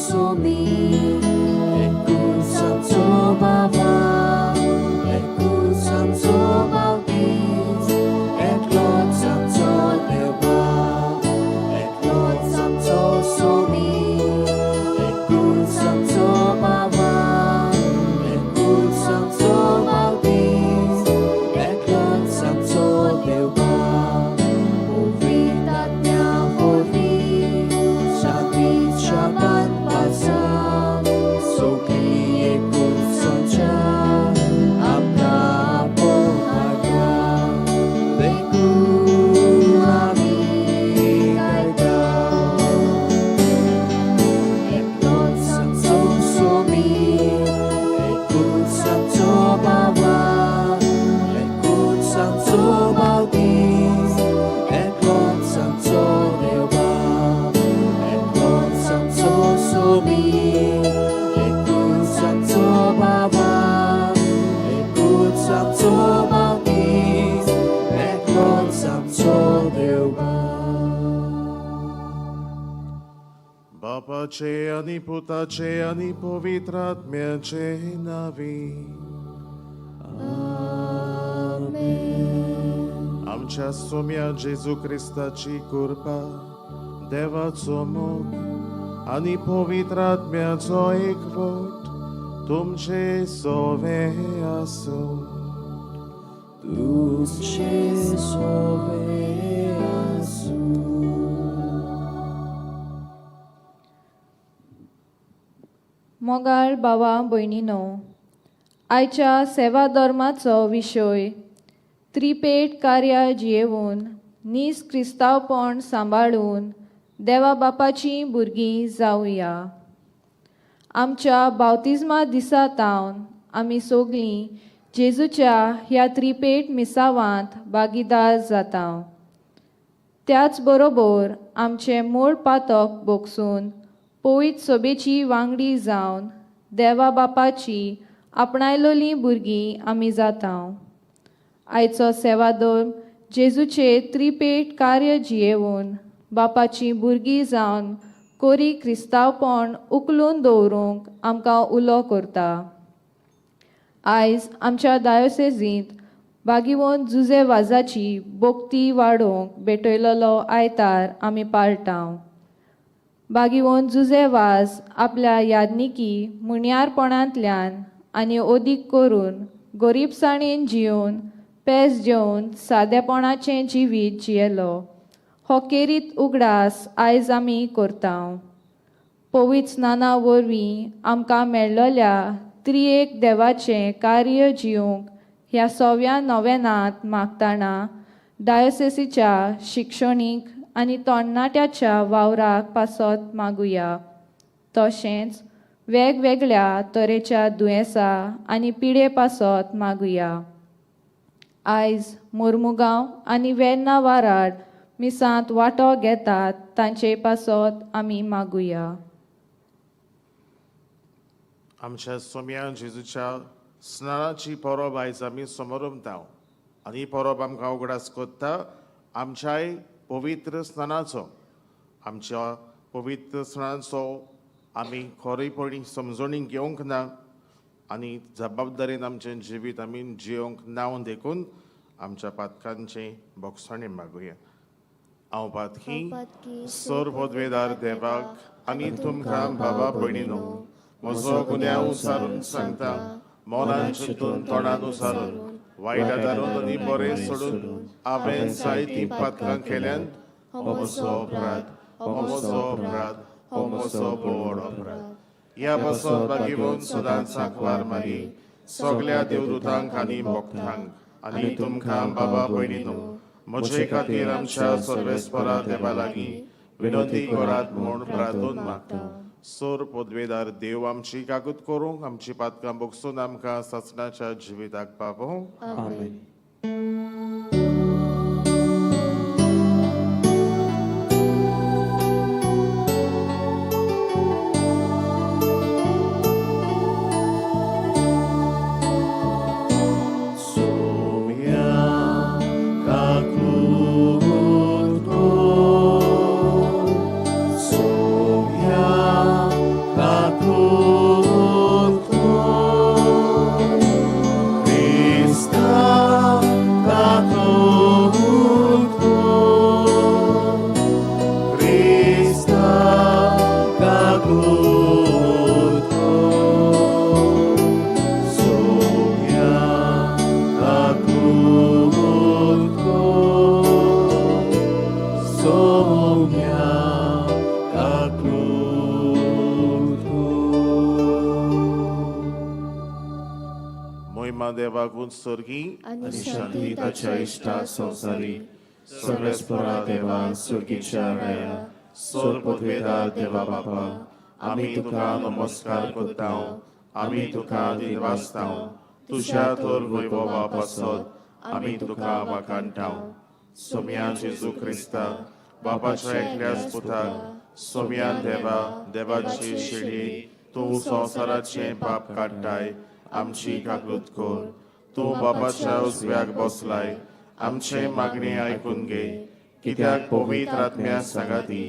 somi, ekut Santo Bapa, ekut Santo Baptis, ekut Santo Dewa, ekut Santo somi, ekut Santo Bapa, ekut Santo Baptis, ekut Santo Dewa. Bapaचे आणि पुताचे आणि पवित्र आत्म्याचे नावी. आमच्या सोम्या जेजू ख्रिस्ताची कृपा, देवाचो मोग आणि पवित्र आत्म्याचो एकवट तुमचे सोवे आसो. तुझे सोवे आसो. मोगाळ भावा भयणीनो, आयच्या सेवा धर्माचो विशय त्रिपेट कार्या जियेवून नीज क्रिस्तांवपण सांबाळून देवा बापाची भुरगीं जावया. आमच्या बावतिजमा दिसा तावन आमी सोगलीं जेजूच्या ह्या त्रिपेट मिसावांत भागीदार जाता. त्याच बरोबर आमचें मूळ पातक भोगसून पवित्र सोबेची वांगडी जावन देवा बापाची आपणायलोलीं भुरगीं आमी जाता. आयचो सेवाधर्म जेजूचे त्रिपेट कार्य जियेवून बापाची भुरगीं जावन कोरी क्रिस्तांवपण उखलून दवरूंक आमकां उलो करता. आयज आमच्या डायोसेजींत बागिवोन जुजे वाजाची बोक्ती वाडोवंक भेटयलोलो आयतार आमी पाळटाव. बागिवोन जुजे वाज आपल्या यादनिकी मुणयारपणांतल्यान आनी ओदीक करून गरीबसाणेन जियोवन पेज जेवन सादेपणाचें जिवीत जियेलो हो केरीत उगडास आयज आमी करताव. पवित्र स्नाना वरवीं आमकां मेळ्ळल्या त्रिएक देवाचें कार्य जियोंक ह्या सव्या नोवेनांत मागताना डायोसेसीच्या शिक्षणीक आनी तरणाट्याच्या वावराक पासत मागुया. तशेंच वेगवेगळ्या तरेच्या दुयेंसां आनी पिडे पासत मागुया. आयज मोर्मुगांव आनी वेर्ना वाराड मिसांत वांटो घेतात तांचे पासत आमी मागुया. आमच्या सोम्या जेजूच्या स्नानाची परब आयज आमी समोरुमताव आनी परब आमकां उगडास कोत्ता आमच्याय पवित्र स्नानाचो. आमच्या पवित्र स्नानाचो आमी खरेपणी समजणीक घेवंक ना आनी जबाबदारेन आमचें जिवीत आमी जियोंक ना देखून आमच्या पातकांचे बोगसाणें मागुया. हांव पातकी सोर पदवेदार देवाक आनी तुमकां बाबा भयणीनो म्हजो गुन्यांव उसारून सांगता. मोनान चिंतून तोंडान उसारून वायट दारून आनी बरें सोडून हांवें जायतीं पातकां केल्यांत. हो म्हजो अपराध, हो म्हजो अपराध, हो म्हजो व्हड अपराध. ह्या पासून बागिवून सदांच सांकवार मारी सगल्या देवदूतांक आनी भक्तांक आनी तुमकां बाबा भयणीनो म्हजे खातीर आमच्या सर्वेस्परा देवा लागीं विनंती करात म्हूण प्रार्थून मागता. सोर पदवेदार देव आमची काकूत करूंक आमची पातकां बोगसून आमकां सचनाच्या जिविताक पावोवंक. आमेन. आत्मा देवाकून सर्गी आनी शांती ताच्या इश्टा संवसारी सर्वेस्परा देवा सुर्गीच्या राया सोर पदवेदार देवा बापा आमी तुका नमस्कार करता आमी तुका दिवासता तुझ्या थोर वैभवा पासत आमी तुका वाखाणटा सोम्या जेजू क्रिस्ता बापाच्या एकल्याच पुताक सोम्या देवा देवाची शिडी तूं संवसाराचे पाप काडटाय आमची काकूत कोर तूं बापाच्या उजव्याक बसलाय आमचे मागणी आयकून घे कित्याक पवित्र आत्म्या सांगाती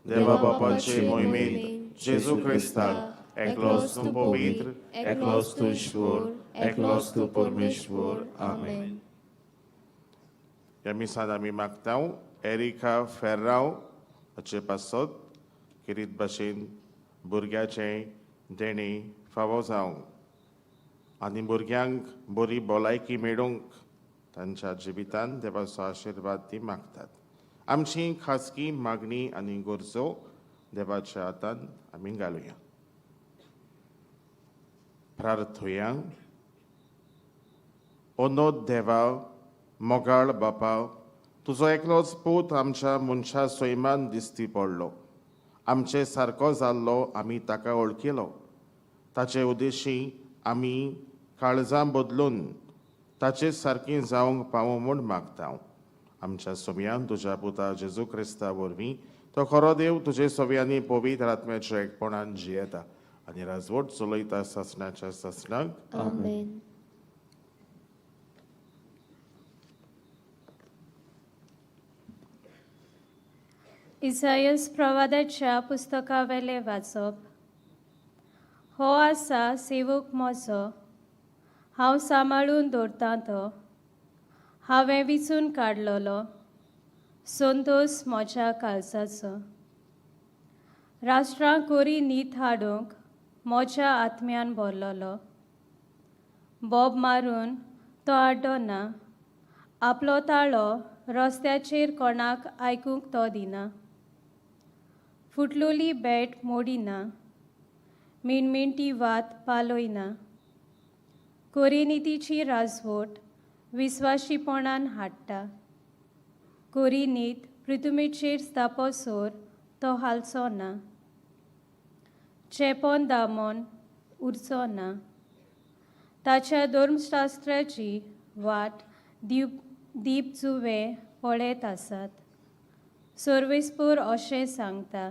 देवा बापाचे मोहिमेंत जेजू क्रिस्ताक एकलोच तूं पवित्र एकलोच तूं ईश्वर एकलोच तूं परमेश्वर आमेन. ह्या मिसात आमी मागता एरिका फेर्रांव हाचे पासत किरीत भाशेन भुरग्याचे देणी फावो जावं आनी भुरग्यांक बरी भलायकी मेळूंक तांच्या जिवितांत देवाचो आशिर्वाद ती मागतात. आमची खासगी मागणी आनी गरजो देवाच्या हातांत आमी घालुया. प्रार्थुया. ओनोद देवा मोगाळ बापा तुजो एकलोच पूत आमच्या मनशा सैमान दिसती पडलो आमचे सारको जाल्लो आमी ताका वळखिलो ताचे उद्देशी आमी काळजां बदलून ताचे सारकी जावंक पावूं म्हूण मागता. आमच्या सोम्यान तुज्या पुता जेजू क्रिस्ता वरवीं तो खरो देव तुजे सोव्यांनी पवित्र आत्म्याच्या एकपणान जियेता आनी राजवट चलयता ससनाच्या ससनाक. आमेन. इसायस प्रवादाच्या पुस्तका वेले वाचप. हो आसा सेवक म्हजो हांव सांबाळून दवरतां तो हांवें विचून काडलोलो संतोश म्हज्या काळजाचो. राष्ट्रांक कोरी न्हीद हाडूंक म्हज्या आत्म्यान भरलोलो. बोब मारून तो आड्डो ना आपलो ताळो रस्त्याचेर कोणाक आयकूंक तो दिना. फुटलोली बॅट मोडिना मिणमिणटी वात पालयना. कोरीनितीची राजवट विस्वाशीपणान हाडटा. कोरी न्हीद पृथ्वीचेर स्थापोसोर तो हालचो ना. चेपोन दामोन उरचो ना. ताच्या धर्मशास्त्राची वाट दीप जुवे पळयत आसात. सर्वेस्पर अशें सांगता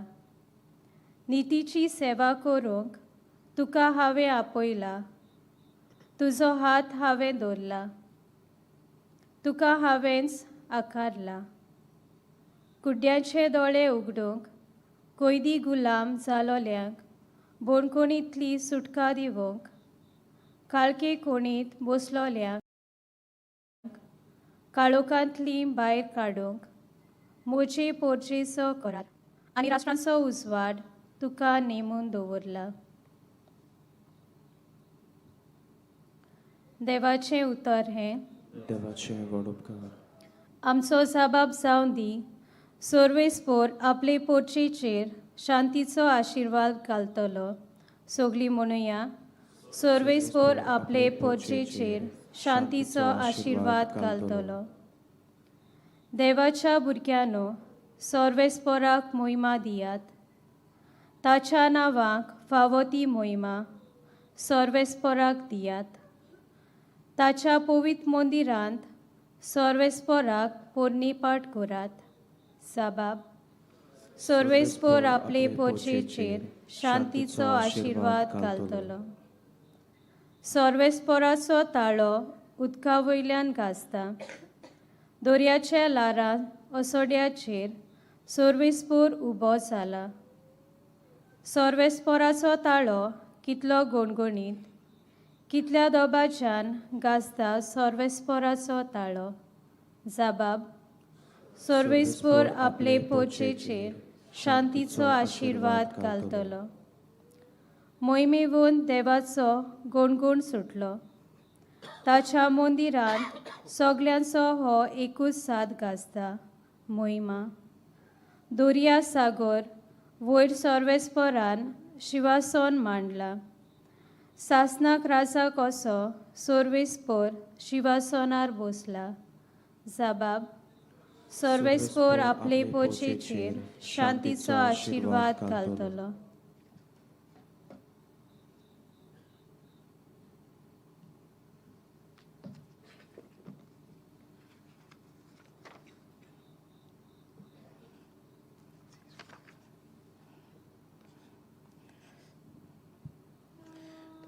नितीची सेवा करूंक तुका हांवें आपयला. तुजो हात हांवें दवरला. तुका हांवेंच आकारला. कुड्ड्याचे दोळे उगडूंक कैदी गुलाम जालोल्यांक बोणकोणींतली सुटका दिवंक काळके कोणींत बसलोल्यांक काळोखांतली भायर काडूंक मोचे पोरचेचो करात आनी राष्ट्रांचो उजवाड तुका नेमून दवरला. देवाचें उतर हें. देवाचे व्हड उपकार. आमचो जबाब जावन दी. सर्वेस्पर आपले पोरचेचेर शांतीचो आशिर्वाद घालतलो. सगळीं म्हणुया. सर्वेस्पर आपले पोरचेचेर शांतीचो आशिर्वाद घालतलो. देवाच्या भुरग्यानो सर्वेस्पराक मोहिमा दियात. ताच्या नांवाक फावो ती मोहिमा सर्वेस्पराक दियात. ताच्या पवित्र मंदिरांत सर्वेस्पराक पोरणी-पाट करात. जबाब. सर्वेस्पर आपले पोरचेचेर शांतीचो आशिर्वाद घालतलो. सर्वेस्पराचो ताळो उदका वयल्यान घासता. दर्याच्या लारांत असोड्याचेर सर्वेस्पर उबो जाला. सर्वेस्पराचो ताळो कितलो गणगणीत कितल्या दोबाच्यान घासता सर्वेस्पराचो ताळो. जबाब. सर्वेस्पर आपले पोरचेचेर शांतीचो आशिर्वाद घालतलो. मोहिमेवून देवाचो गणगण सुटलो. ताच्या मंदिरांत सगल्यांचो हो एकूच साद घासता मोहिमा. दर्या सागर वयर सर्वेस्परान शिवासन मांडला. सासनाक राजा कसो सोर्वेस्पोर शिवासोनार बसला. जबाब: सोर्वेस्पोर आपले पोचेचेर शांतीचो आशीर्वाद घालतलो.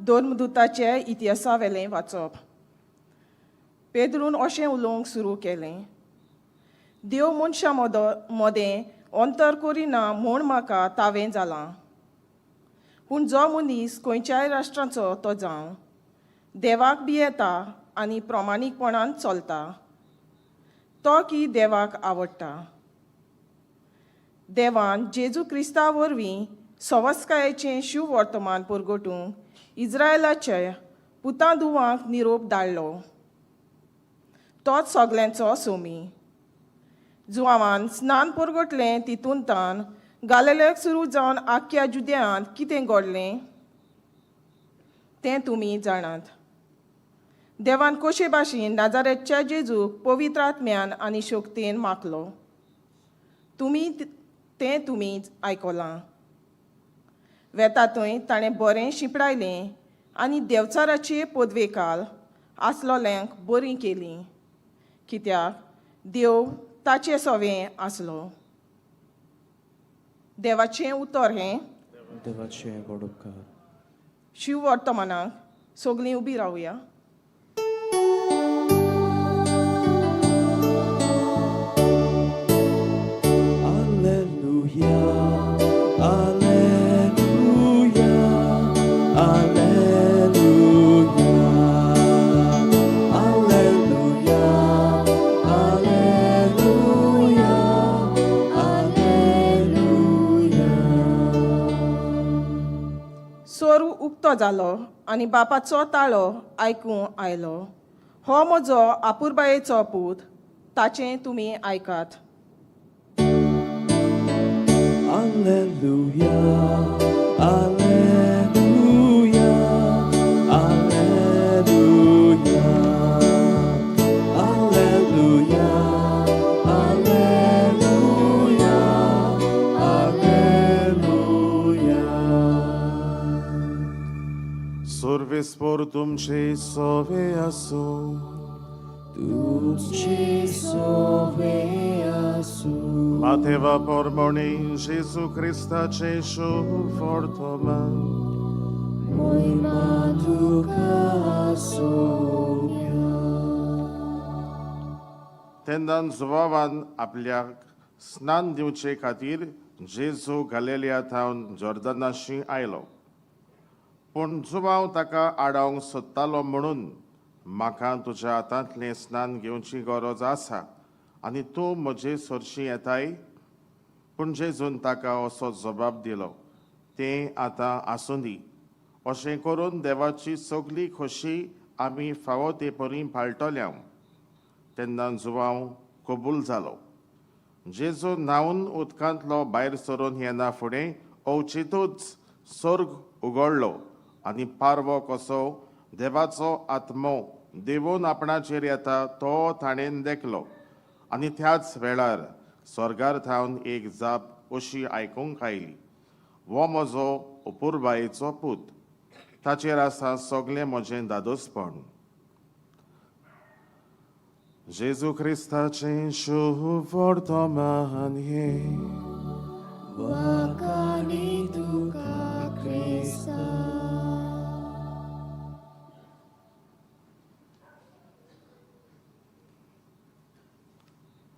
धर्मदुताचे इतिहासा वेलें वाचप. पेद्रून अशें उलोवंक सुरू केलें, देव मनशा मोदें अंतर करिना म्हूण म्हाका तावें जालां. पूण जो मनीस खंयच्याय राष्ट्राचो तो जावं, देवाक भियेता आनी प्रामाणीकपणान चलता, तो की देवाक आवडटा. देवान जेजू क्रिस्ता वरवीं सवस्कायेचें शुभ वर्तमान परगटूंक इस्रायलाच्या पुतांदुवांक निरोप धाडलो. तोच सगल्यांचो सोमी. जुवावान स्नान परगटलें तितूंतान गालिलेक सुरू जावन आख्ख्या जुद्यांत कितें घडलें तें तुमी जाणात. देवान कशे भाशेन नाजारेतच्या जेजूक पवित्र आत्म्यान आनी शक्तीन माखलो. तुमी आयकलां. वेतांतूय ताणें बरें शिंपडायलें आनी देवचाराची पदवेकाल आसलोल्यांक बरीं केलीं, कित्याक देव ताचे सवें आसलो. देवाचें उतर हें. देवाचे व्हड उपकार. शिव वर्तमानाक सगळीं उबी रावया. सोर उक्तो जालो आनी बापाचो ताळो आयकूं आयलो. हो म्हजो आपुरबायेचो पूत, ताचें तुमी आयकात. Alleluia, Alleluia, Alleluia, Alleluia, Alleluia, Alleluia. Sorvespor तुमचे सोवे असो. Tuce sove asu. Mateva pormoni Jezu Chrystaचे शुभ वर्तमान. Mój matuka sobie. तेन्ना जुवावान आपल्याक स्नान दिवचे खातीर जेजू गलिलियांतावन जॉर्दानाशी आयलो. पूण जुवांव ताका आडावंक सोदतालो म्हणून म्हाका तुज्या हातांतलें स्नान घेवची गरज आसा आनी तूं म्हजे सरशी येताय. पूण जेजून ताका असो जबाब दिलो, तें आतां आसूं दी. अशें करून देवाची सगली खोशी आमी फावो ते परी पाळटल्या. तेन्ना जुवांव कबूल जालो. जेजू न्हांवन उदकांतलो भायर सरून येना फुडें अवचितूच स्वर्ग उगडलो आनी पारवो कसो देवाचो आत्मो देवून आपणाचेर येता तो ताणेन देखलो. आनी त्याच वेळार स्वर्गार थावन एक जाप अशी आयकूंक आयली, हो म्हजो अपुरबायेचो पूत, ताचेर आसा सगलें म्हजें दादोसपण. जेजू क्रिस्ताचें शुभ वर्तमान हें. Wakani tuka Krista.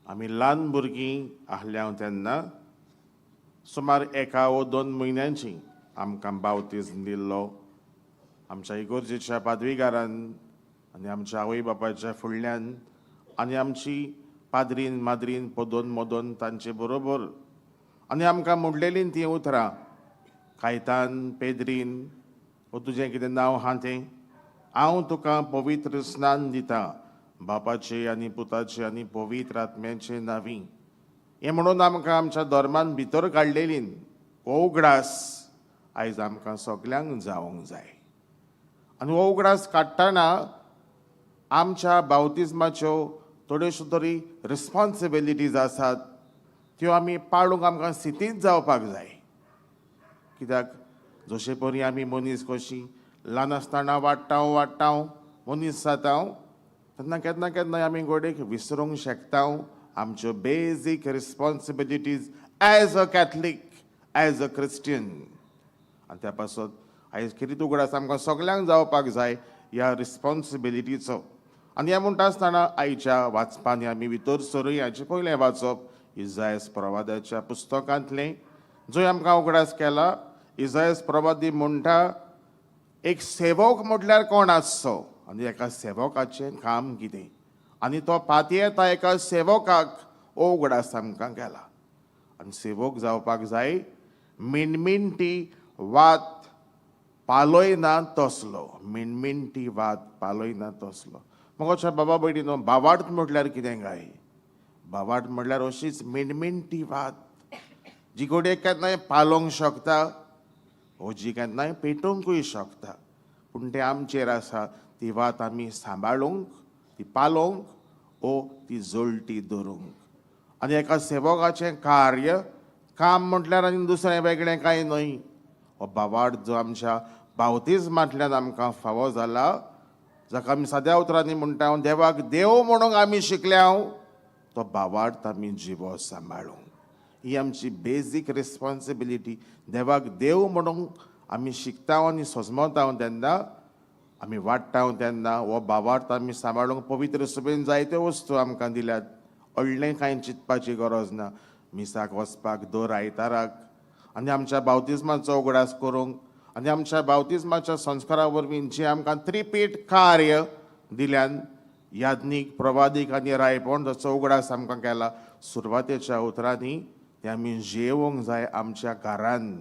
आमी ल्हान भुरगीं आसल्या तेन्ना सुमार 1 वा 2 म्हयन्यांची आमकां बावतिजम दिल्लो आमच्या इगोर्जेच्या पादवीगारान आनी आमच्या आवय बापायच्या फुडल्यान आनी आमची पाद्रीन माद्रीन पदोन मोदोन तांचे बरोबर आनी आमकां म्हणलेलीं तीं उतरां, कायतान पेद्रीन वो तुजें कितें नांव आहा तें, हांव तुका पवित्र स्नान दितां बापाचे आनी पुताचे आनी पवित्र आत्म्याचे नांवी. हें म्हणून आमकां आमच्या धर्मान भितर काडलेलीं हो उगडास आयज आमकां सगल्यांक जावंक जाय. आनी हो उगडास काडटना आमच्या बावतिजमाच्यो थोड्योश्यो तरी रिस्पॉन्सिबिलिटीज आसात त्यो आमी पाळूंक आमकां स्थितींत जावपाक जाय. कित्याक जशे परी आमी मनीस कशी ल्हान आसतना वाडटा मनीस जाता तेन्ना केन्ना केन्नाय आमी गोडेक विसरूंक शकता आमच्यो basic responsibilities as a Catholic, as a Christian. आनी त्या पासत आयज कितें उगडास आमकां सगल्यांक जावपाक जाय ह्या रिस्पॉन्सिबिलिटीचो. आनी हें म्हणटा आसतना आयच्या वाचपांनी आमी भितर सरूय हाचें पयलें वाचप इसायास प्रवादाच्या पुस्तकांतलें, जंय आमकां उगडास केला. इसायास प्रवादी म्हणटा एक सेवक म्हटल्यार कोण आसचो आनी एका सेवकाचें काम कितें, आनी तो पाती येता एका सेवकाक हो उगडास आमकां केला. आनी सेवक जावपाक जाय मिणमिणटी वात पालयना तसलो, मिणमिणटी वात पालयना तसलो. मोगाच्या बाबा भयणीनो, बावार्थ म्हटल्यार कितें काय? बावार्थ म्हटल्यार अशीच मिणमिणटी वात जी गोडेक केन्नाय पालोवंक शकता, हो जी केन्नाय पेटोवंकूय शकता. पूण तें आमचेर आसा ती वात आमी सांबाळूंक, ती पालोवंक, ओ ती जळटी दवरूंक. आनी एका सेवकाचें कार्य, काम म्हटल्यार आनी दुसरें वेगळें कांय न्हय. हो बावार्थ जो आमच्या बावतिजमांतल्यान आमकां फावो जाला, जाका आमी साद्या उतरांनी म्हणटा देवाक देव म्हणूंक आमी शिकल्या, तो बावार्थ आमी जिवो सांबाळूंक. ही आमची बेजीक रिस्पॉन्सिबिलिटी. देवाक देव म्हणूंक आमी शिकता आनी सजमता तेन्ना, आमी वाडटा तेन्ना हो बावार्थ आमी सांबाळूंक पवित्र सभेन जायत्यो वस्तू आमकां दिल्यात. व्हडलें कांय चिंतपाची गरज ना. मिसाक वचपाक दर आयताराक आनी आमच्या बावतिजमाचो उगडास करूंक आनी आमच्या बावतिजमाच्या संस्कारा वरवीं जी आमकां त्रिपीठ कार्य दिल्यान, याज्ञीक, प्रवादीक आनी रायपण जाचो उगडास आमकां केला. सुरवातेच्या उतरांनी ते आमी जेवंक जाय आमच्या घरान.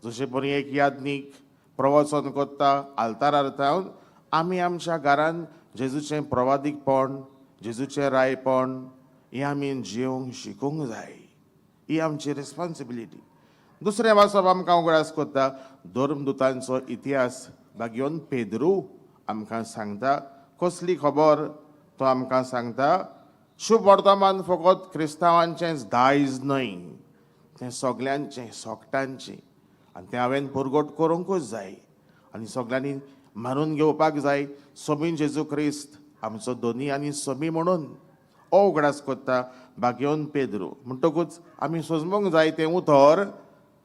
जशे परी एक याज्ञीक प्रवचन करता आल्तारार रावन, आमी आमच्या घरान जेजूचें प्रवादीकपण, जेजूचें रायपण हें आमी जेवंक शिकूंक जाय. ही आमची रिस्पॉन्सिबिलिटी. दुसरें वाचप आमकां उगडास करता धर्मदुतांचो इतिहास. भाग्योन पेद्रू आमकां सांगता कसली खबर. तो आमकां सांगता शुभ वर्तमान फकत क्रिस्तांवांचेंच दायज न्हय, तें सगल्यांचें, सोगटांचें. आनी तें हांवें पुरगोट करूंकूच जाय आनी सगल्यांनी मानून घेवपाक जाय. सोबीन जेजू क्रिस्त आमचो दोनी आनी सोबी म्हणून हो उगडास करता भाग्योन पेद्रू. म्हणटकूच आमी सोजमूंक जाय तें उतर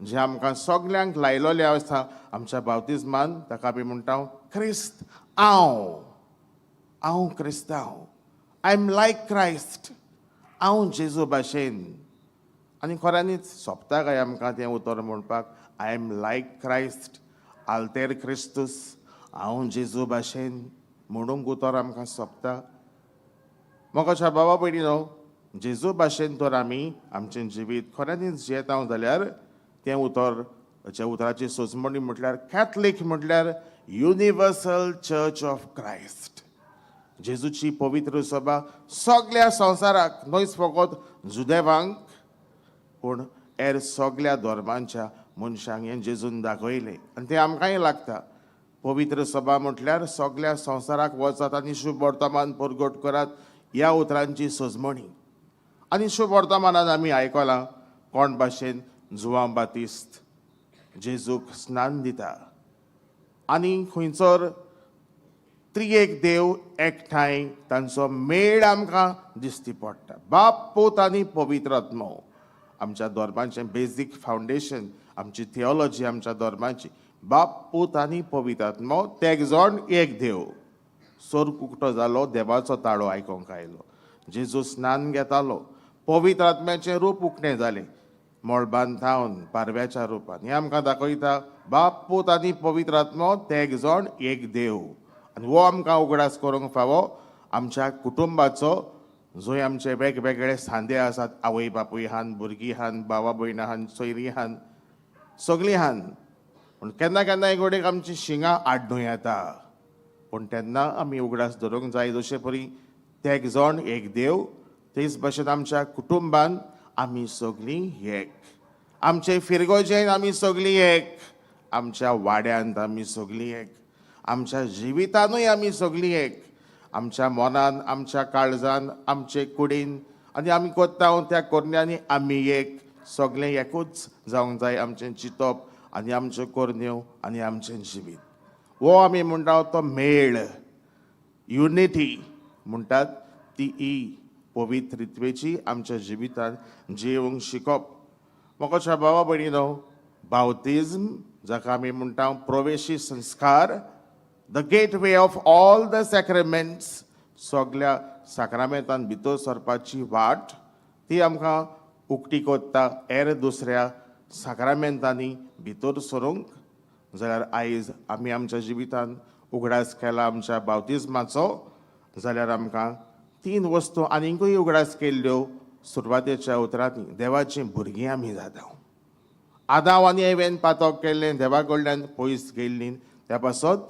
जें आमकां सगल्यांक लायलोलें आसा आमच्या बावतिजमान. ताका आमी म्हणटा क्रिस्त हांव क्रिस्तांव. आय एम लायक क्रायस्ट, हांव जेजू भाशेन. आनी खऱ्यांनीच सोबता काय आमकां तें उतर म्हणपाक आय एम लायक क्रायस्ट, आल्तेर क्रिस्तूस, हांव जेजू भाशेन म्हणूंक उतर आमकां सोबता. मोगाच्या बाबा भयणीनो, जेजू भाशेन तर आमी आमचें जिवीत खऱ्यांनीच जियेता जाल्यार तें उतर, त्या उतराची सोजमणी म्हटल्यार कॅथलीक म्हटल्यार युनिवर्सल चर्च ऑफ क्रायस्ट. जेजूची पवित्र सभा सगळ्या संवसाराक, न्हयच फकत जुदेवांक पूण हेर सगळ्या धर्मांच्या मनशांक हें जेजून दाखयलें. आनी तें आमकांय लागता. पवित्र सभा म्हटल्यार सगळ्या संवसाराक वचात आनी शुभ वर्तमान परगट करात, ह्या उतरांची सोजमणी. आनी शुभ वर्तमानांत आमी आयकलां कोण भाशेन जुआंव बातिस्त जेजूक स्नान दिता आनी खंयसर त्रिएक देव एकठांय तांचो मेळ आमकां दिश्टी पडटा. बाप, पूत आनी पवित्र आत्मो. आमच्या धर्माचें बेजीक फावंडेशन, आमची थियोलॉजी आमच्या धर्माची बाप, पूत आनी पवित्र आत्मो, तेग जाण एक देव. स्वर्ग उक्तो जालो, देवाचो ताळो आयकोंक आयलो. जेजू स्नान घेतालो, पवित्र आत्म्याचें रूप उक्तें जालें, मळबान थावन पारव्याच्या रुपान. हें आमकां दाखयता बाप, पूत आनी पवित्र आत्मो, तेग जाण एक देव. आनी हो आमकां उगडास करूंक फावो आमच्या कुटुंबाचो, जंय आमचे वेगवेगळे सांदे आसात. आवय बापूय हान, भुरगीं हान, भावा भयणां हान, सोयरीं हान, सगळीं हान. पूण केन्ना केन्ना गोडेक आमची शिंगां आड्डूं येता. पूण तेन्ना आमी उगडास धरूंक जाय जशे परी तेग जाण एक देव, तेच भशेन आमच्या कुटुंबान आमी सगळीं एक. आमचे फिरगोजेन आमी सगळीं एक, आमच्या वाड्यांत आमी सगळीं एक, आमच्या जिवितानूय आमी सगळीं एक, आमच्या मनान, आमच्या काळजान, आमचे कुडीन आनी आमी कोत्ता त्या कोरण्यांनी आमी एक, सगळें एकूच जावंक जाय आमचें चिंतप आनी आमच्यो कोरण्यो आनी आमचें जिवीत. हो आमी म्हणटा तो मेळ, युनिटी म्हणटात ती ही पवित्रित्वेची आमच्या जिवितांत जिवंक शिकप. मोगाच्या भावा भयणीनो, बावतिझम जाका आमी म्हणटा प्रवेशी संस्कार, the gateway of all the sacraments, सगळ्या साक्रामेंतान भितर सरपाची वाट ती आमकां उक्ती कोत्ता हेर दुसऱ्या साक्रामेंतांनी भितर सरूंक. जाल्यार आयज आमी आमच्या जिवितांत उगडास केला आमच्या बावतिझमाचो, जाल्यार आमकां 3 वस्तू आनिकूय उगडास केल्ल्यो सुरवातेच्या उतरांनी. देवाचीं भुरगीं आमी जाता. आदाम आनी एवेन पातक केल्लें, देवा कडल्यान पयस गेल्लीं, त्या पासत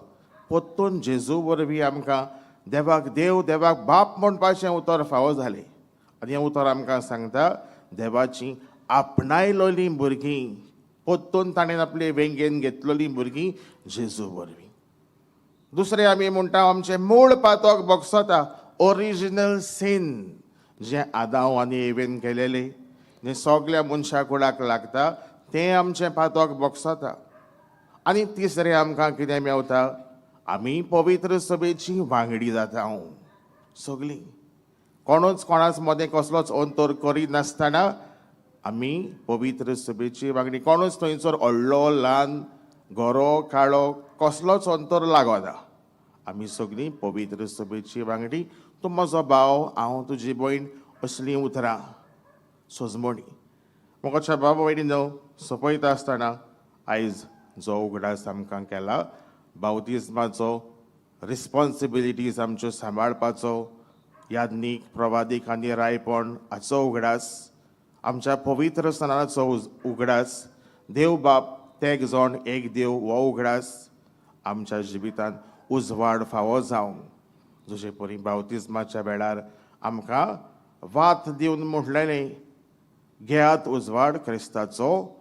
पोत्तून जेजू वरवीं आमकां देवाक देव, देवाक बाप म्हणपाचें उतर फावो जालें. आनी हें उतर आमकां सांगता देवाचीं आपणायलोलीं भुरगीं, पोत्तून ताणें आपले वेंगेन घेतलोलीं भुरगीं जेजू वरवीं. दुसरें आमी म्हणटा आमचें मूळ पातक बोगसता, ओरिजिनल सीन, जें आदाम आनी एवेन केलेलें, जें सगल्या मनशा कुळाक लागता, तें आमचें पातक बोगसता. आनी तिसरें आमकां कितें मेवता, आमी पवित्र सभेचीं वांगडी जाता. सगळीं कोणूच कोणाच मदें कसलोच अंतर करिनासतना आमी पवित्र सभेची वांगडी. कोणूच थंयसर व्हडलो ल्हान, गोरो काळो कसलोच अंतर लागना. आमी सगळीं पवित्र सभेची वांगडी. तूं म्हजो भाव, हांव तुजी भयण, असलीं उतरां सोजमणी. मोगाच्या भाव भयणीनो, सोंपयता आसतना आयज जो उगडास आमकां केला बावतिझमाचो, रिस्पॉन्सिबिलिटीज आमच्यो सांबाळपाचो, याज्ञीक, प्रवादीक आनी रायपण हाचो उगडास, आमच्या पवित्र सणाचो उगडास, देव बाप तेग जावन एक देव हो उगडास आमच्या जिवितांत उजवाड फावो जावंक. जशे परी बावतिझमाच्या वेळार आमकां वात दिवन म्हटलेलें, घेयात उजवाड क्रिस्ताचो,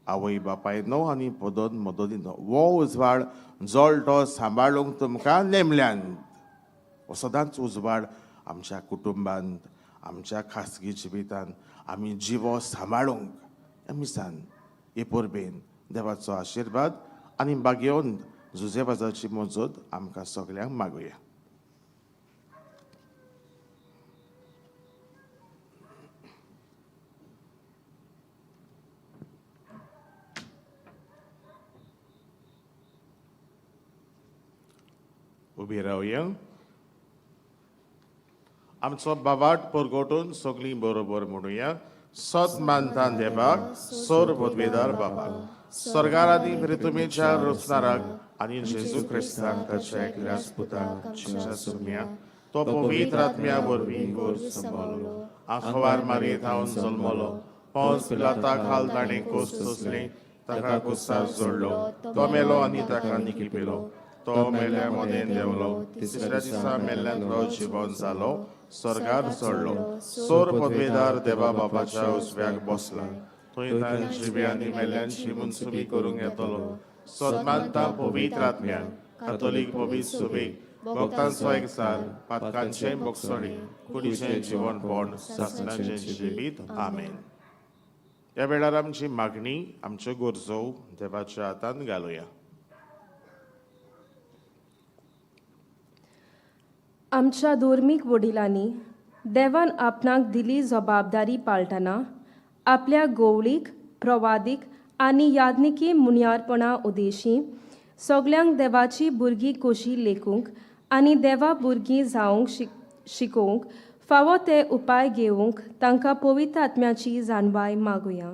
आवय बापायनो आनी पदोन मदोदीनो. हो उजवाड जळटो सांबाळूंक तुमकां नेमल्यान. हो सदांच उजवाड आमच्या कुटुंबांत, आमच्या खासगी जिवितांत आमी जिवो सांबाळूंक ह्या मिसान हे परबेन देवाचो आशिर्वाद आनी बागेवन जुजेबाजाची मजत आमकां सगळ्यांक मागुया. उबी रावया. आमचो बाबाट परगोटून सगळीं बरोबर म्हणुया. सत मानतान देवाक, सोर पदवेदार बाबाक, स्वर्गाराधी प्रितुमेच्या रुसनाराक आनी जेजू क्रिस्ताक ताच्या एकल्या पुताक ताच्या सुम्या, तो पवित्र आत्म्या वरवीं गोर सांबाळलो, आंखवार मारयेंत हांव जल्मलो, पोंस पिलाता खाल ताणें कोस सोंसलें, ताका कुस्सार जोडलो, तो मेलो आनी ताका निखिपेलो, तो मेल्या मदें देंवलो, तिसऱ्या दिसा मेल्ल्यान तो जिवंत जालो, स्वर्गार चडलो, सोर पदवेदार देवा बाबाच्या उजव्याक बसला, थंय ताण जिवे आनी मेल्ल्यांची मुनसुबी करूंक येतलो. सदमानता पवित्र आत्म्यान, कातोलीक पवित्र सुबेक, भक्तांचो एकसार, पातकांचें बोगसणी, कुडीचें जिवणपण, सासणाचें जिवीत. आमेन. ह्या वेळार आमची मागणी, आमच्यो गरजो देवाच्या हातांत घालुया. आमच्या धर्मीक वडिलांनी देवान आपणाक दिली जबाबदारी पाळटना आपल्या गवळीक, प्रवादीक आनी याज्ञिकी मुनियारपणा उदेशी सगळ्यांक देवाची भुरगीं कशी लेखूंक आनी देवा भुरगीं जावंक शिकोवंक फावो ते उपाय घेवंक तांकां पवित्र आत्म्याची जाणवाय मागुया.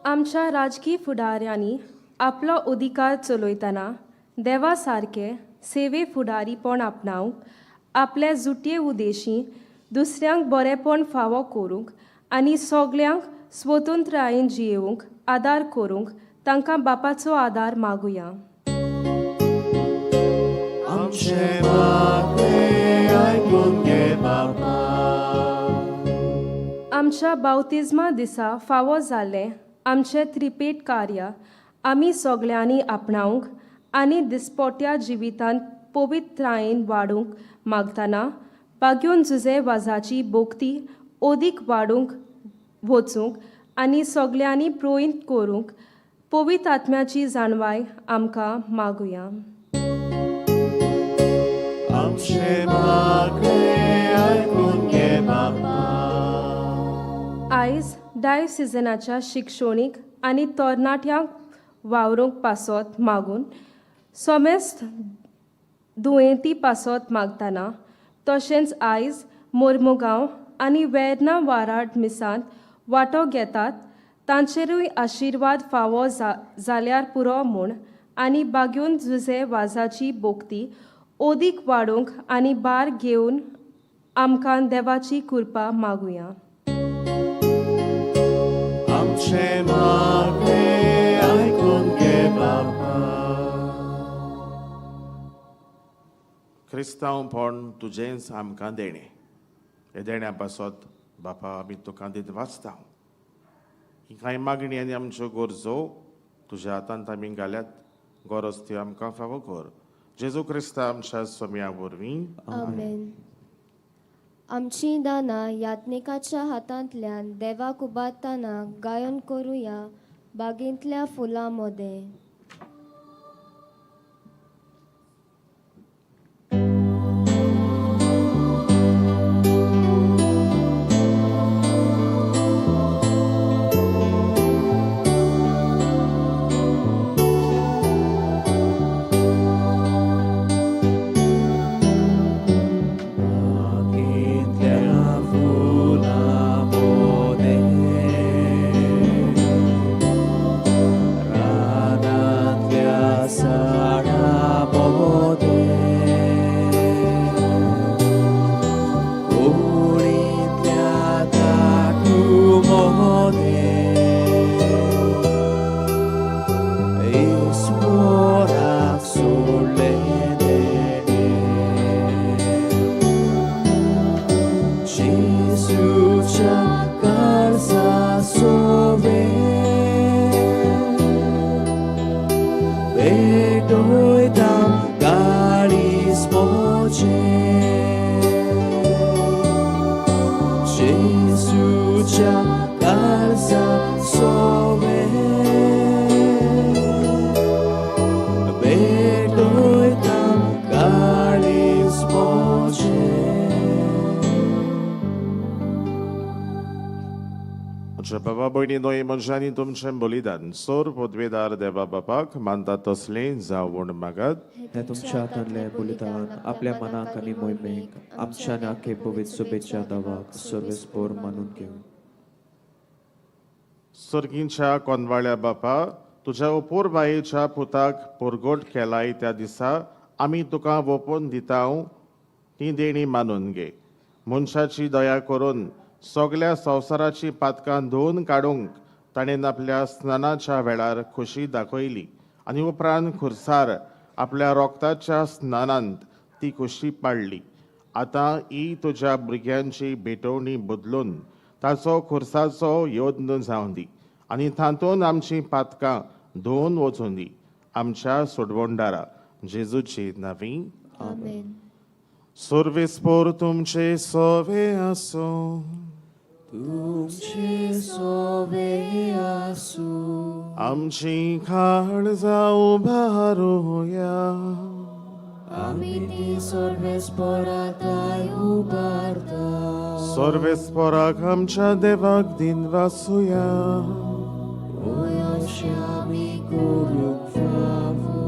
आमच्या राजकीय फुडाऱ्यांनी आपलो अधिकार चलयतना देवा सारके सेवे फुडारीपण आपणावंक आपले जुटये उदेशी दुसऱ्यांक बरेपण फावो करूंक आनी सगळ्यांक स्वतंत्रायेन जियेवंक आदार करूंक तांकां बापाचो आदार मागुया. आमच्या बावतिजमा दिसा फावो जाल्लें आमचें त्रिपेट कार्य आमी सगळ्यांनी आपणावंक आनी दिसपट्या जिवितांत पवित्रायेन वाडूंक मागतना बाग्योन जुजे वाजाची बोगती ओदीक वाडूंक वचूंक आनी सगळ्यांनी प्रोयीत करूंक पवित्र आत्म्याची जाणवाय आमकां मागुया. आमचे मागणे ऐकून घे बापा. आयज डायसिजनाच्या शिक्षणीक आनी तरणाट्यांक वावरूंक पासत मागून सोमेस्त दुयेंती पासत मागतना तशेंच आयज मोर्मुगांव आनी वेर्ना वाराड मिसांत वांटो घेतात तांचेरूय आशिर्वाद फावो जाल्यार पुरो म्हूण आनी बाग्योन जुजे वाजाची बोगती ओदीक वाडूंक आनी बार घेवन आमकां देवाची कृपा मागुया. आमचे मागणे ऐकून घे बापा. क्रिस्तांवपण तुजेंच आमकां देणें. हे देण्या पासत बापा आमी तुका दीत वाचता. ही कांय मागणी आनी आमच्यो गरजो तुज्या हातांत आमी घाल्यात. गरज ती आमकां फावो कर. जेजू क्रिस्ता आमच्या सोम्या वरवीं आमेन. आमची दानां यात्निकाच्या हातांतल्यान देवाक उबारतना गायन करुया बागेंतल्या फुलां मोदें. बाबा भयणीनो हे मनशांनी तुमचें बलिदान सोर पदवेदार देवा बापाक मानता तसलें जावून मागात. हे तुमच्या हातांतले बलिदान आपल्या मनाक आनी मोहिमेक आमच्या आनी आखे पवित्र शुभेच्छा दावाक सर्वेस्पोर मानून घेऊ. सर्गींच्या कोनवाळ्या बापा तुज्या उपोर बायेच्या पुताक पोरगोट केलाय त्या दिसा आमी तुका ओपोवन दिता ती देणी मानून घे. मनशाची दया करून सगळ्या संवसाराची पातकां धुवन काडूंक ताणें आपल्या स्नानाच्या वेळार खोशी दाखयली आनी उपरांत खुर्सार आपल्या रोगताच्या स्नानांत ती खोशी पाडली. आतां ही तुज्या भुरग्यांची भेटवणी बदलून ताचो खुर्साचो योद्न जावं दी आनी तातूंत आमची पातकां धुवन वचून दी. आमच्या सोडवणदारा जेजूची नांवीं. आमेन. सर्वेस्पोर तुमचे सोवे आसूं. तुमचे सोवे आसूं. आमची खाळ जावं भारोया. आमी ती सर्वेस्पोराताय उबारता. सर्वेस्पोराक आमच्या देवाक दिन वासुया. आमी करूंक फावो.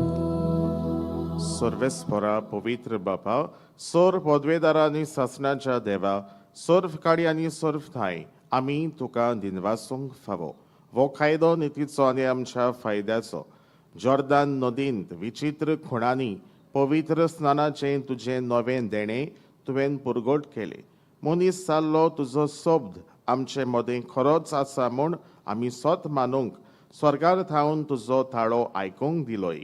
सर्वेस्पोरा पवित्र बापा सोर पदवेदारांनी सासणाच्या देवा सर्फ काडी आनी सर्फ थाय आमी तुका दिनवासूंक फावो. हो कायदो नितीचो आनी आमच्या फायद्याचो. जॉर्दान नदींत विचित्र खुणांनी पवित्र स्नानाचें तुजें नवें देणें तुवें पुरगोट केलें. मनीस जाल्लो तुजो शब्द आमचे मदें खरोच आसा म्हूण आमी सोत मानूंक स्वर्गार थावन तुजो थाळो आयकूंक दिलोय.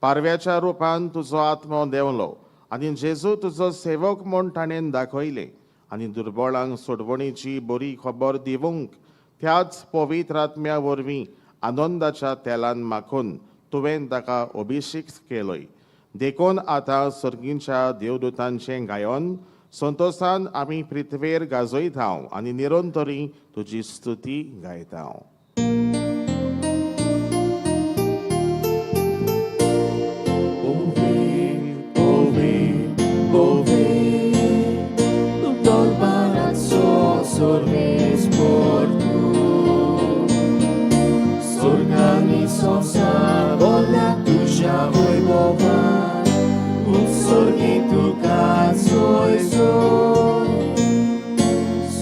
पारव्याच्या रुपान तुजो आत्मो देंवलो आनी जेजू तुजो सेवक म्हूण ताणें दाखयलें आनी दुर्बळांक सोडवणेची बरी खबर दिवंक त्याच पवित्र आत्म्या वरवीं आनंदाच्या तेलान माखून तुवें ताका अभिषेक केलोय. देखून आतां सर्गीच्या देवदूतांचें गायन संतोषान आमी पृथ्वेर गाजयता आनी निरंतरी तुजी स्तुती गायता. Sorves por tu Sorgani sonsa Vola tuja vojvova Utsorgi tu kacoj zoj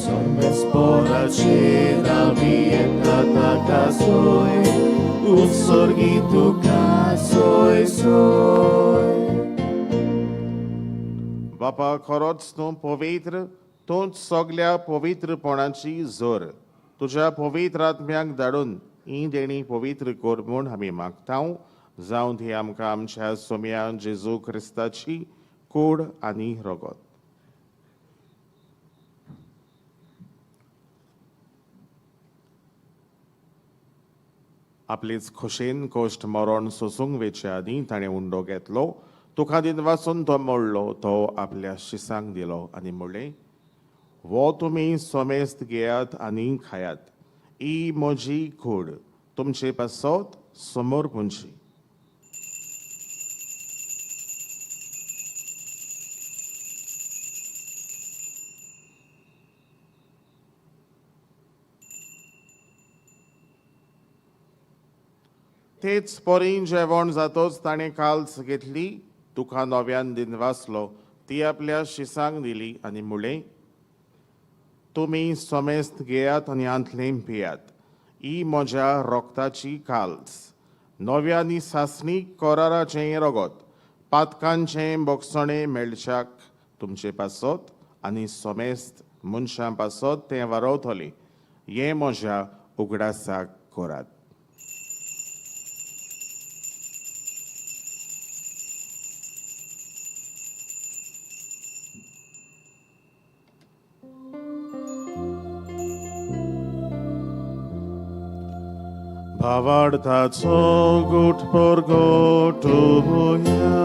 Sorves poračena Vijeta taka zoj Utsorgi tu kacoj zoj. बापा खरोच तूं पवित्र, तूंच सगल्या पवित्रपणाची जोर. तुज्या पवित्र आत्म्याक धाडून ही देणी पवित्र कर म्हूण आमी मागता. जावं ती आमकां आमच्या सोम्या जेजू क्रिस्ताची कूड आनी रगत. आपलीच खोशेन कोश्ट मरण सोसूंक वेचे आदी ताणें उंडो घेतलो. तुका दिन वाचून तो मोडलो, तो आपल्या शिसांक दिलो आनी म्हणलें, वो तुमी सोमेस्त घेयात आनी खायात. ही म्हजी कूड. तुमचे पासत समोर पुंजी. तेच परी जेवण जातोच ताणें काल्स घेतली, तुका नव्यान दिन वाचलो, ती आपल्या शिसांक दिली आनी म्हणलें, तुमी सोमेस्त घेयात आनी आंतलें पियात. ही म्हज्या रोगताची काल्स. नव्यानी सासणी कोराराचें रगत. पातकांचें बोगसणें मेळच्याक तुमचे पासत आनी सोमेस्त मनशां पासत तें वारवतलें. हें म्हज्या उगडासाक करात. भावार्थाचो गोठ por gotuja.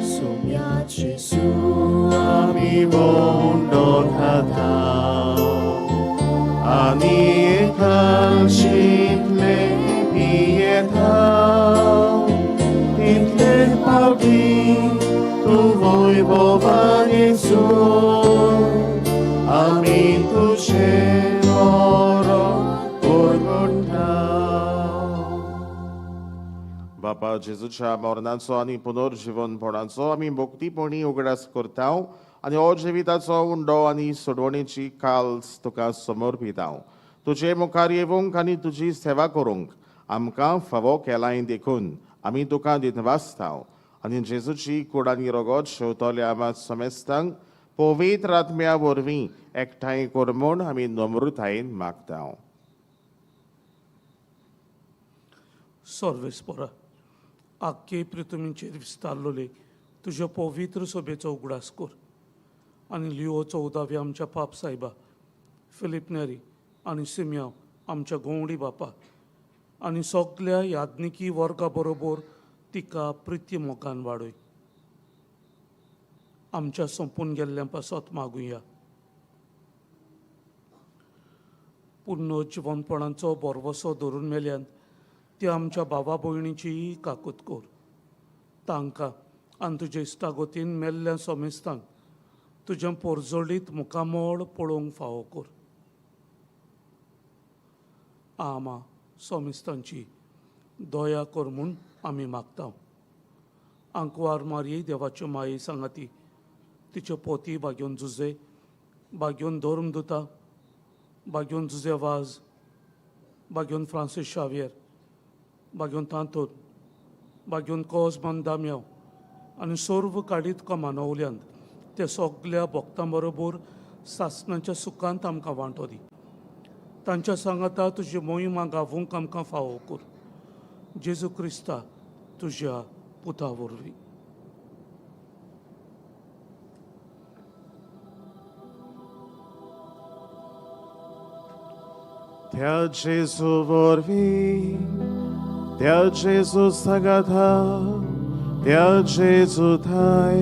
Somiacie suami wondo katał, ani kalshitle pietał. Tintle pałki, tu wojwowanie zło, ami tu się moro बापा जेजूच्या मरणाचो आनी पुनर्जीवनपणाचो आमी मुक्तीपणी उगडास करता आनी हो जिविताचो उंडो आनी सोडवणेची काल्स तुका समर्पिता. तुजे मुखार येवंक आनी तुजी सेवा करूंक आमकां फावो केलाय देखून आमी तुका दिनवासता आनी जेजूची कूड आनी रगत शेवतले आमात समेस्तांक पवित्र आत्म्या वरवीं एकठांय कर म्हूण आमी नम्रतायेन मागता. सर्वेस्परा आख्खे पृथ्वीचेर विस्तारलोले तुज्या पवित्र सभेचो उगडास कर आनी लिओ 14व्या आमच्या पाप सायबा, फिलिप नेरी आनी सिमियांव आमच्या गोवडी बापा आनी सगल्या याज्ञिकी वर्गा बरोबर तिका प्रित्य मोगान वाडय. आमच्या संपून गेल्ल्या पासत मागुया. पुर्ण जिवनपणाचो बोरवसो धरून मेल्यान ती आमच्या भावा भयणीची काकूत कर. तांकां आनी तुज्या इश्टागोतीन मेल्ल्या सोमेस्तांक तुज्या पोरजोडीत मुखामोळ पळोवंक फावो कर. आमा सोमेस्तांची दया कर म्हूण आमी मागता. आंकवार मारये देवाच्यो माये सांगाती, तिच्यो पोती भाग्योन जुजे, भाग्योन धर्मदुता, भाग्योन जुजे वाज, भाग्योन फ्रांसीस शावियर, भाग्योन तांतोन, भाग्योन कोजमान दाम्याव आनी सर्व काडीत कमानवल्यांत ते सगल्या भक्तां बरोबर सासणाच्या सुखांत आमकां वांटो दी. तांच्या सांगाता तुजी मोहिमा गावूंक आमकां फावो कर. जेजू क्रिस्ता तुज्या पुता वरवीं. त्या जेजू वरवीं त्या जेजू सगाथा त्या जेजू थाय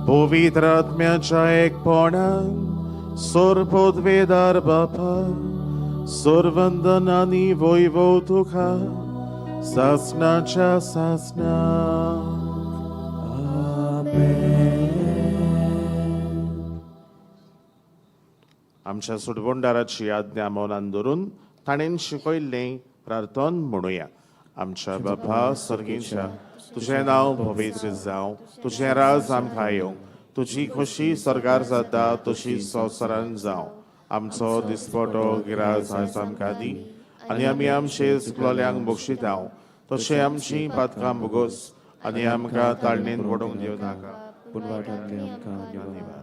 पवित्र आत्म्याच्या एकपणान सोरपोदवेदार बापा सोरवंदन आनी वैभव तुका सासणाच्या सासणा आमच्या सुडवंडाराची आज्ञा मौनान धरून ताणेन शिकयल्लें प्रार्थन म्हणुया. आमच्या बापा सर्गीच्या तुझें नांव पवित्र जावं, तुझें राज आमकां येवं, तुजी खोशी स्वर्गार जाता तशी संवसारान जावं. आमचो दिसपटो गिराय आयज आमकां दी आनी आमी आमचे चुकलोल्यांक बक्षितांव तशें आमची पातकां भोगोस आनी आमकां ताळणेन पडोवंक दिवं नाका पूण वाटांतली आमकां निवार.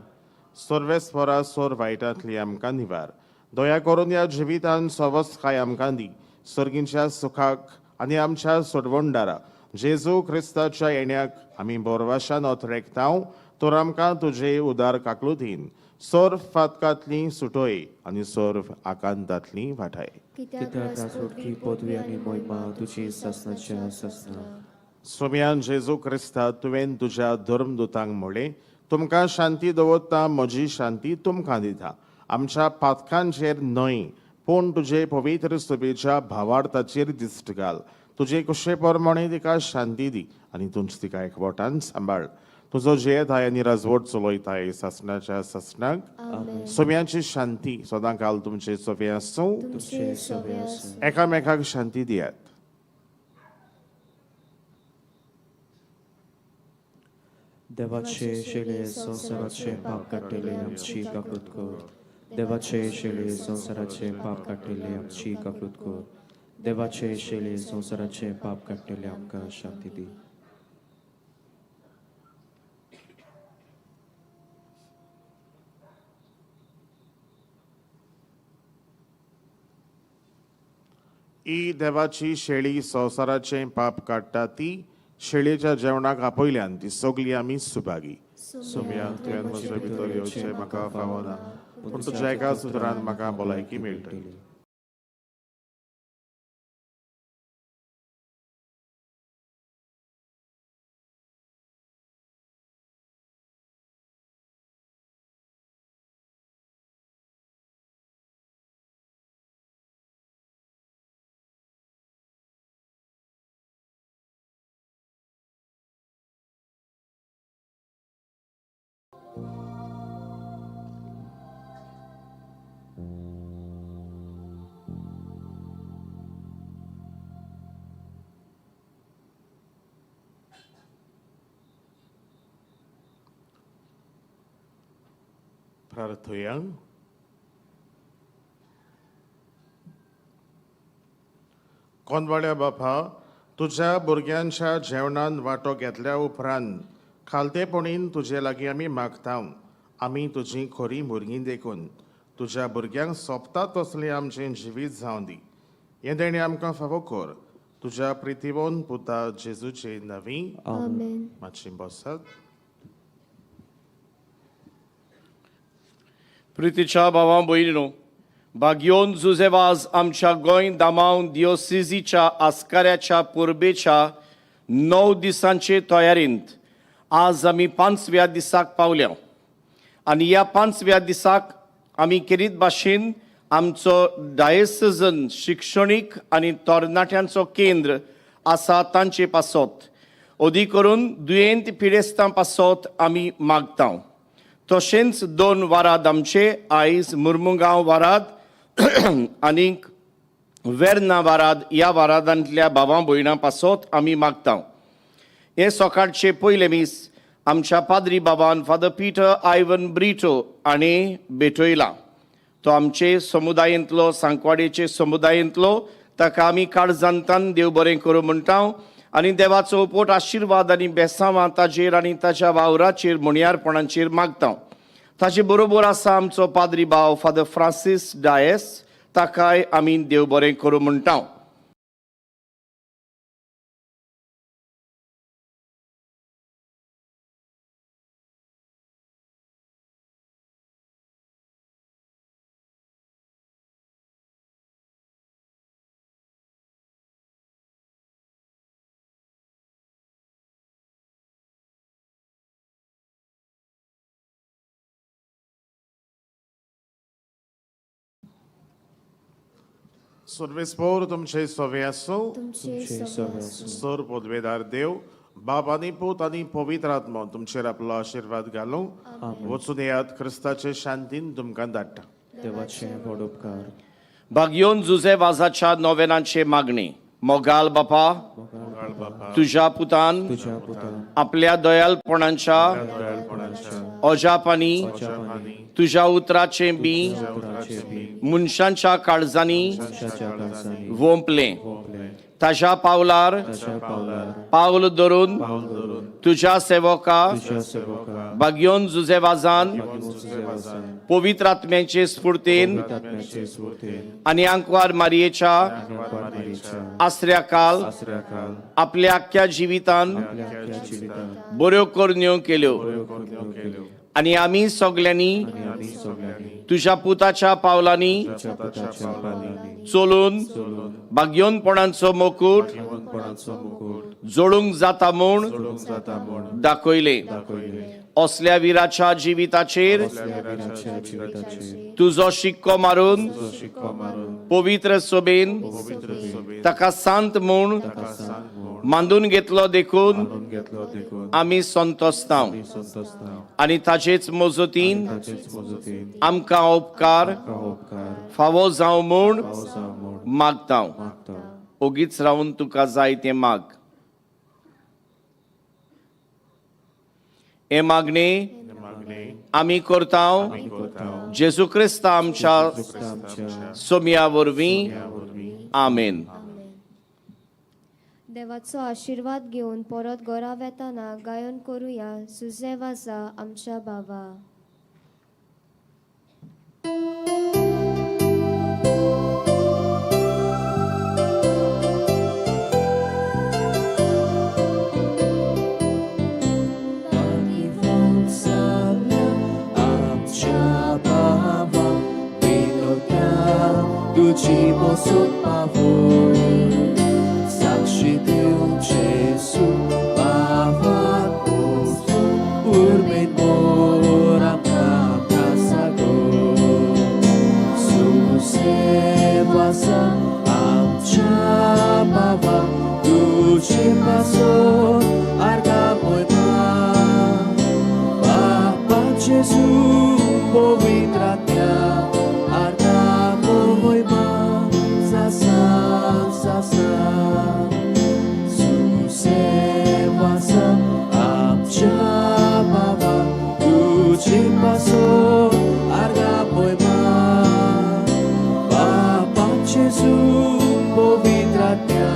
सर्वेस्परा सोर वायटांतली आमकां निवार. दया करून ह्या जिवितान सवस्काय आमकां दी. सर्गीच्या सुखाक आनी आमच्या सोडवणदारा जेजू क्रिस्ताच्या येण्याक आमी बोरवाशान ओतरेकतांव तर आमकां तुजे उदार काकलुतीन सोर फातकांतली सुटोय आनी सोर आकांतांतली वाटाय. कित्याक रासोडकी पदवी आनी मोहिमा तुजी सासणाच्या सासणा. सोम्यान जेजू क्रिस्ता तुवें तुज्या धर्मदुतांक म्हणलें तुमकां शांती दवरता म्हजी शांती तुमकां दिता. आमच्या पातकांचेर न्हय पूण तुजे पवित्र सभेच्या भावार्थाचेर दिश्ट घाल. तुजे कुशे प्रमाणे तिका शांती दी आनी तुमची तिका एकवटान सांबाळ. तुजो जेयताय आनी राजवट चलयताय सासणाच्या सासणाक. सोम्याची शांती सदां काल तुमचे सोबे आसूं. तुमचे सवे आसूं. एकामेकाक शांती दियात. देवाचे शेळे संसाराचे पाप काडलेले आमची काकूत कर. देवाचे शेळे संसाराचे पाप काडलेले आमची काकूत कर. देवाचे शेळे संसाराचे पाप काडलेले आमकां शांती दी. ही देवाची शेळी संवसाराचे पाप काडटा ती शेळयेच्या जेवणाक आपयल्यान ती सगळी आमी सुभागी. सोम्या तुवें म्हजे भितर येवचें म्हाका फावना पूण तुज्या एका सुत्रान म्हाका भलायकी मेळटली. प्रार्थया. कोंदवाड्या बापा तुज्या भुरग्यांच्या जेवणान वांटो घेतल्या उपरांत खालतेपणीन तुजे लागीं आमी मागतांव. आमी तुजी खरी भुरगीं देखून तुज्या भुरग्यांक सोबता तसलें आमचें जिवीत जावं दी. हें देणे आमकां फावो कर. तुज्या प्रितीवोन पुता जेजूचे नवी. आमेन. मातशी बसत. प्रितीच्या भावां भयणीनो, भाग्योन जुजेवाज आमच्या गोंय दामांव दिओसिजीच्या आस्काऱ्याच्या परबेच्या 9 दिसांचे तयारेंत आज आमी 5व्या दिसाक पावल्या आनी ह्या 5व्या दिसाक आमी केरीत भाशेन आमचो डायसेजन शिक्षणीक आनी तरणाट्यांचो केंद्र आसा तांचे पासत अदी करून दुयेंत पिडेस्तां पासत आमी मागतां. तशेंच 2 वाराद आमचे आयज मुर्मुगांव वाराद आनीक वेर्ना वाराद ह्या वारादांतल्या भावां भयणां पासत आमी मागतां. हे सकाळचे पयले मीस आमच्या पाद्री बाबान फादर पिटर आयवन ब्रिटो हाणें भेटयला. तो आमचे समुदायांतलो सांकवाडेचे समुदायांतलो ताका आमी काळजांतान देव बरें करूं म्हणटा आनी देवाचो उपोट आशिर्वाद आनी बेसांवां ताचेर आनी ताच्या वावराचेर मुणयारपणांचेर मागता. ताचे बरोबर आसा आमचो पाद्री भाव फादर फ्रांसीस डायस, ताकाय आमी देव बरें करूं म्हणटा. सर्वेस्पोर तुमचे सवे आसूं तुमचे सवे आसूं. सर पदवेदार देव बाप आनी पूत आनी पवित्र आत्मा तुमचेर आपलो आशीर्वाद घालूं वचून येयात क्रिस्ताचे शांतीन तुमकां धाडटा. देवाचे व्हड उपकार. भाग्योन जुजे वाजाच्या नोवेनांचे मागणी मोगाल बापा तुझ्या पुतान तुझ्या पुतान आपल्या दयालपणाच्या ओजापानी तुझ्या उतराचे बी मनशांच्या काळजांनी शाच्या काळजांनी वोंपले भोंपले. ताज्या पावलार ताच्या पावलार पावल धरून तुझ्या सेवका तुझ्या सेवका भाग्योन जुजे वाजान तुझे वासान पवित्र आत्म्याचे स्फूर्तीन आत्म्याचे स्फूर्तीन आणि अंकवार मारियेच्या मारीच्या आसऱ्या काल आसऱ्या काल आपल्या अख्ख्या जिवितान आपल्या अख्ख्या जिवितांत बऱ्यो करण्यो केल्यो करून केल्यो. आणि आम्ही सगळ्यांनी आणि आमी सगळ्यांनी तुझ्या पुताच्या पावलांनी तुझ्या पुताच्या पावलांनी चलून भाग्योनपणांचो मुकुट कोणाचो मुकुट जोडूंक जाता म्हूण जोडूंक जाता म्हूण दाखयले. दाखयले. असल्या वीराच्या जिविताचेर आपल्या वीराच्या जिविताचेर तुझो शिक्को मारून तुजो शिक्को मारून पवित्र सोबेन ताका सांत म्हूण ताका सांग म्हूण मांडून घेतलो देखून मानून घेतलो देखून आमी संतोस्ताव संतोस्ताव. आणि ताचेच मजतीन ताचेच मजतीन आमकां उपकार ताका उपकार फावो जावं म्हूण पाव जावं म्हूण मागता. मागता. ओगीच रावन तुका जाय तें माग. हे मागणे आमी करताव करताव. जेजू क्रिस्त आमच्या आमच्या सोम्या वरवीं वरवीं. आमेन. देवाचो आशीर्वाद घेवन परत घरा वेताना गायन करुया सुजे वाजा आमच्या बाबा. Tuci posud pavor, saksi Teu Jesu, pavat postu, urmen moram kapasagor. Susevaza amcia pava, Tuci pasor, arga moima. Bapa Jesu, povitratya, arga moima. Susewasa amcia baba tuci paso arga poema Bapa Jesu povitratya